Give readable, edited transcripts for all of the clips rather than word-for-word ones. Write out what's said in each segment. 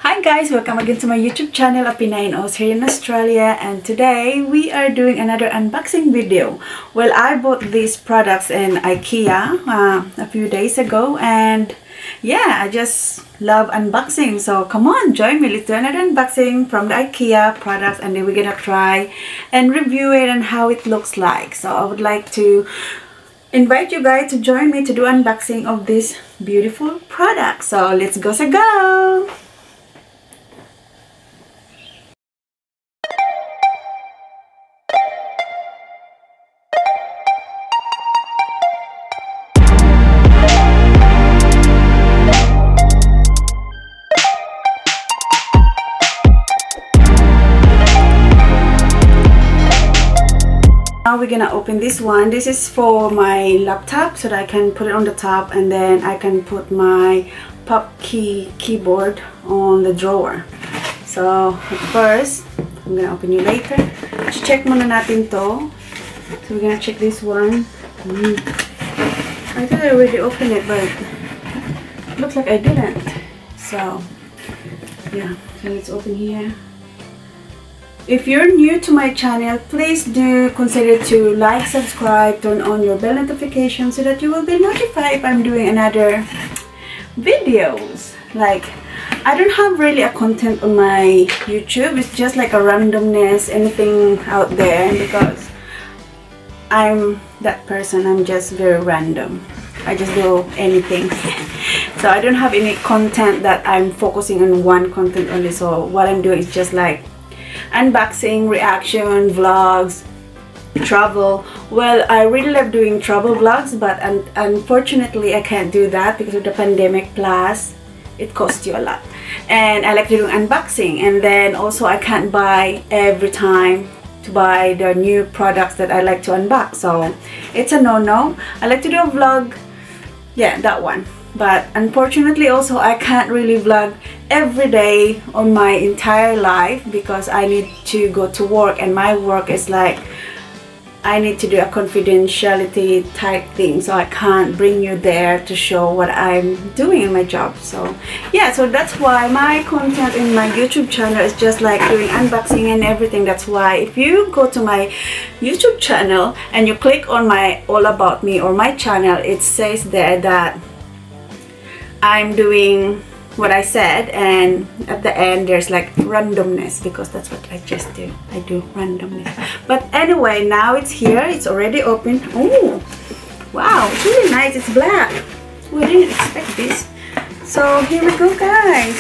Hi guys, welcome again to my YouTube channel, A Pinay in Oz here in Australia, and today we are doing another unboxing video. Well, I bought these products in IKEA a few days ago, and yeah, I just love unboxing. So come on, join me. Let's do another unboxing from the IKEA products, and then we're gonna try and review it and how it looks like. So I would like to invite you guys to join me to do unboxing of this beautiful product. So let's go. Now we're gonna open this one. This is for my laptop so that I can put it on the top, and then I can put my pop keyboard on the drawer. So first, I'm gonna open you later. Check muna natin to. So we're gonna check this one. I thought I already opened it, but it looks like I didn't. So yeah, so let's open here. If you're new to my channel, please do consider to like, subscribe, turn on your bell notification so that you will be notified if I'm doing another videos. Like, I don't have really a content on my YouTube. It's just like a randomness, anything out there, because I'm that person. I'm just very random. I just do anything. So I don't have any content that I'm focusing on one content only. So what I'm doing is just like unboxing, reaction, vlogs, travel. Well, I really love doing travel vlogs, but unfortunately I can't do that because of the pandemic, plus it costs you a lot. And I like to do unboxing, and then also I can't buy every time to buy the new products that I like to unbox, so it's a no-no. I like to do a vlog, yeah, that one. But unfortunately also I can't really vlog every day on my entire life because I need to go to work, and my work is like I need to do a confidentiality type thing, so I can't bring you there to show what I'm doing in my job. So yeah, so that's why my content in my YouTube channel is just like doing unboxing and everything. That's why if you go to my YouTube channel and you click on my all about me or my channel, it says there that I'm doing what I said, and at the end there's like randomness, because that's what I just do. I do randomness. But anyway, now it's here. It's already open. Oh, wow, it's really nice. It's black. Oh, I didn't expect this. So here we go, guys.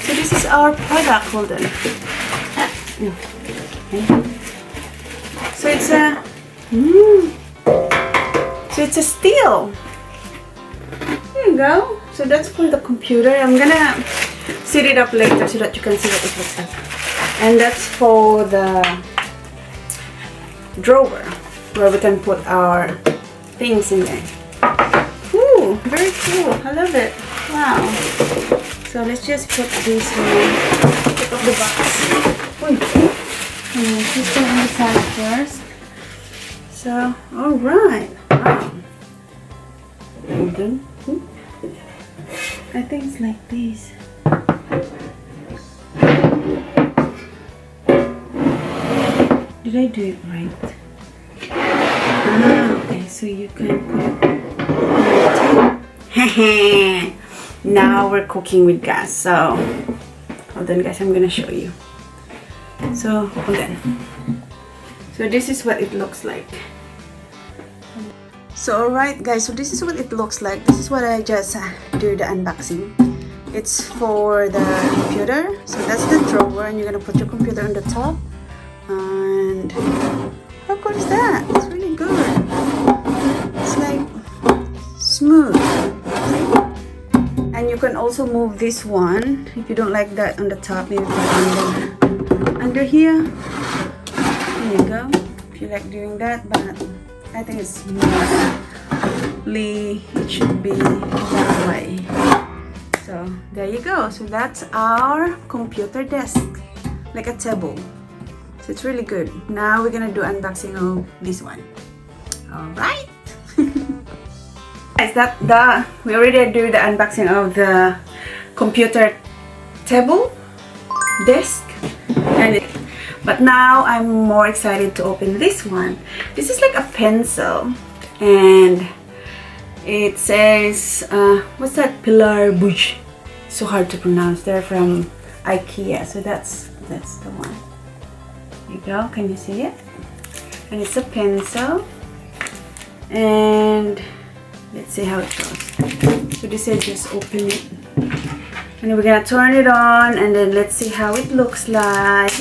So this is our product. Hold on. So it's a so it's a steel. There you go. So that's for the computer. I'm gonna set it up later so that you can see what it looks like. And that's for the drawer where we can put our things in there. Ooh, very cool. I love it. Wow. So let's just put this one. Pick up the box. Just put it on the side first. So, alright. Wow. Hold on. I think it's like this. Did I do it right? Okay, so you can put it. Now we're cooking with gas. So hold on, guys, I'm gonna show you. So hold on. So this is what it looks like. So alright guys, so this is what it looks like. This is what I just do the unboxing. It's for the computer. So that's the drawer, and you're gonna put your computer on the top. And how cool is that? It's really good. It's like smooth. And you can also move this one if you don't like that on the top. Maybe put it under here. There you go. If you like doing that, but I think it's mostly it should be that way. So there you go. So that's our computer desk, like a table. So it's really good. Now we're gonna do unboxing of this one. All right. Guys, we already do the unboxing of the computer table, desk, and but now I'm more excited to open this one. This is like a pencil, and it says what's that? Pillar Bush. So hard to pronounce. They're from IKEA, so that's the one. There you go. Can you see it? And it's a pencil, and let's see how it goes. So this is just open it, and we're gonna turn it on, and then let's see how it looks like.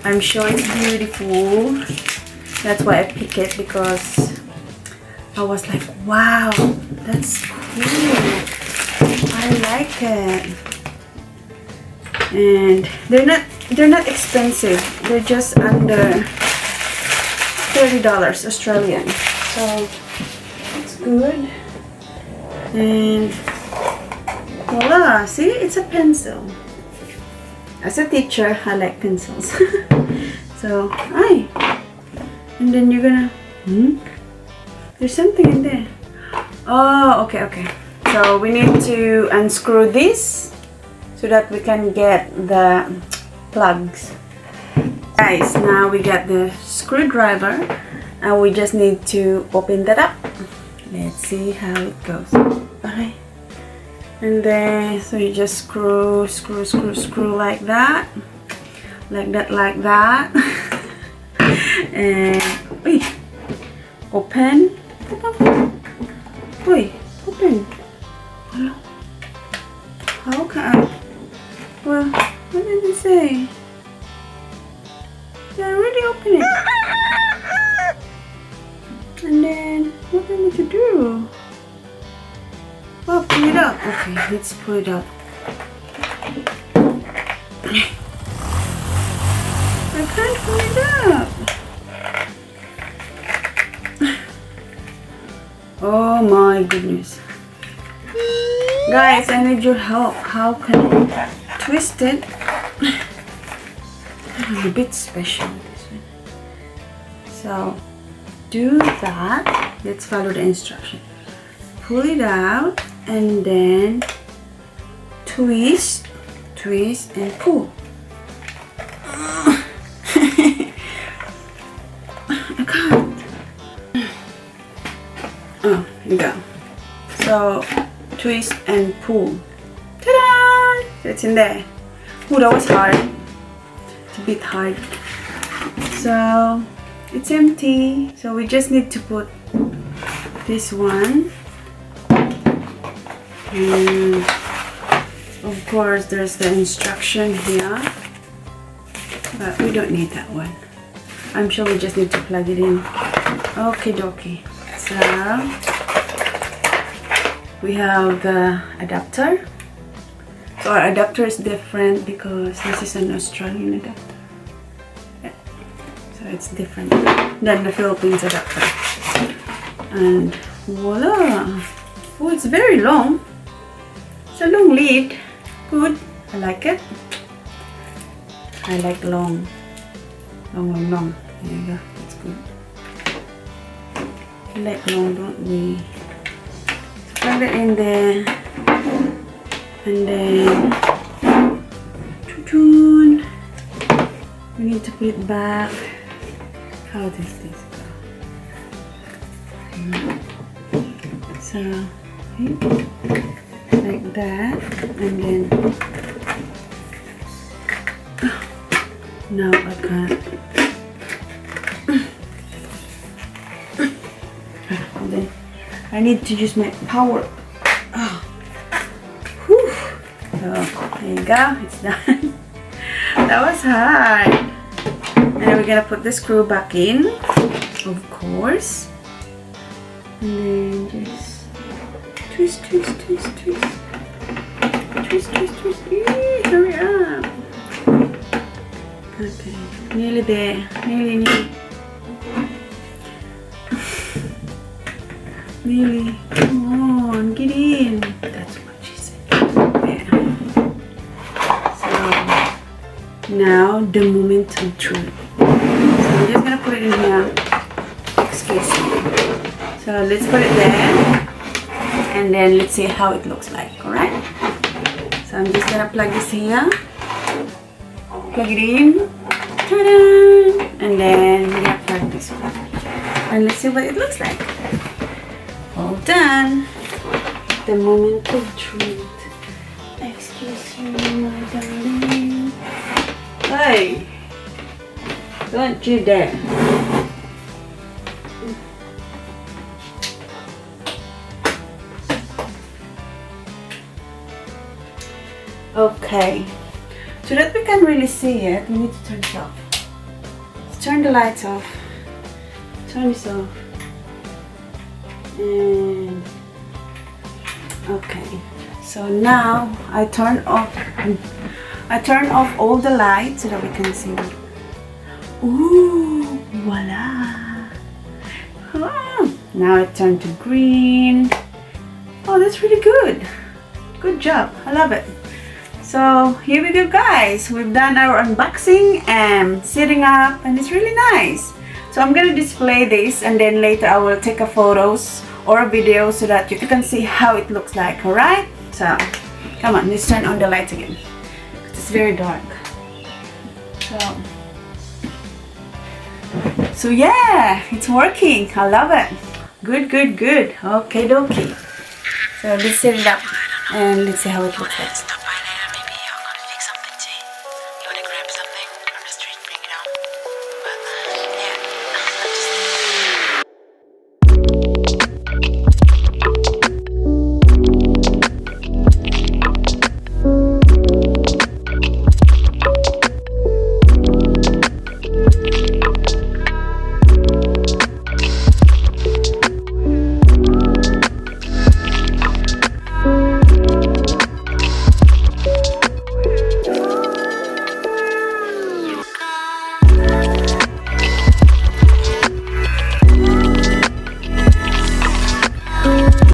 I'm sure it's beautiful. That's why I picked it, because I was like, wow, that's cool. I like it. And they're not expensive. They're just under $30 Australian. So it's good. And voila, see, it's a pencil. As a teacher, I like pencils. So, and then you're gonna, there's something in there. Oh, okay. So we need to unscrew this so that we can get the plugs. Guys, now we got the screwdriver, and we just need to open that up. Let's see how it goes. Okay. And then, so you just screw like that. Like that. And, open. Open. Hello. How can I? Well, what did it say? Did I already open it? And then, what do I need to do? Oh, pull it up. Okay, let's pull it up. I can't pull it up. Oh my goodness. Guys, I need your help. How can I twist it? I'm a bit special this one. So, do that. Let's follow the instruction. Pull it out, and then twist, and pull. I can't. Oh, here you go. So, twist and pull. Ta-da! So it's in there. Oh, that was hard. It's a bit hard. So, it's empty. So we just need to put this one. And of course, there's the instruction here. But we don't need that one. I'm sure we just need to plug it in. Okie dokie. So we have the adapter. So our adapter is different because this is an Australian adapter. Yeah. So it's different than the Philippines adapter. And voila! Oh, it's very long. It's a long lead. Good. I like it. I like long. Long. There you go. That's good. We like long, don't we? Plug it in there. And then we need to put it back. How does this go? So like that, and then no, I can't. And then I need to use my power. So there you go, it's done. That was hard. And then we're gonna put the screw back in, of course. And then just twist. Hurry up. Okay, nearly there. Nearly. Come on, get in. That's what she said. Yeah. So now the moment of truth. So I'm just gonna put it in here. Excuse me. So let's put it there, and then let's see how it looks like. Alright. So I'm just gonna plug this here. plug it in. Ta-da! And then we have plug this one. And let's see what it looks like. All done. The moment of truth. Excuse me, my darling. Hey, don't you dare. Okay, so that we can really see it, we need to turn it off. Let's turn the lights off. Turn this off. And okay, so now I turn off all the lights so that we can see. Ooh, voila! Ah, now it turned to green. Oh, that's really good. Good job. I love it. So here we go, guys. We've done our unboxing and setting up, and it's really nice. So I'm gonna display this, and then later I will take a photos or a video so that you can see how it looks like. All right? So come on, let's turn on the lights again. It's very dark. So yeah, it's working. I love it. Good, good, good. Okay, dokie. So let's set it up and let's see how it looks like.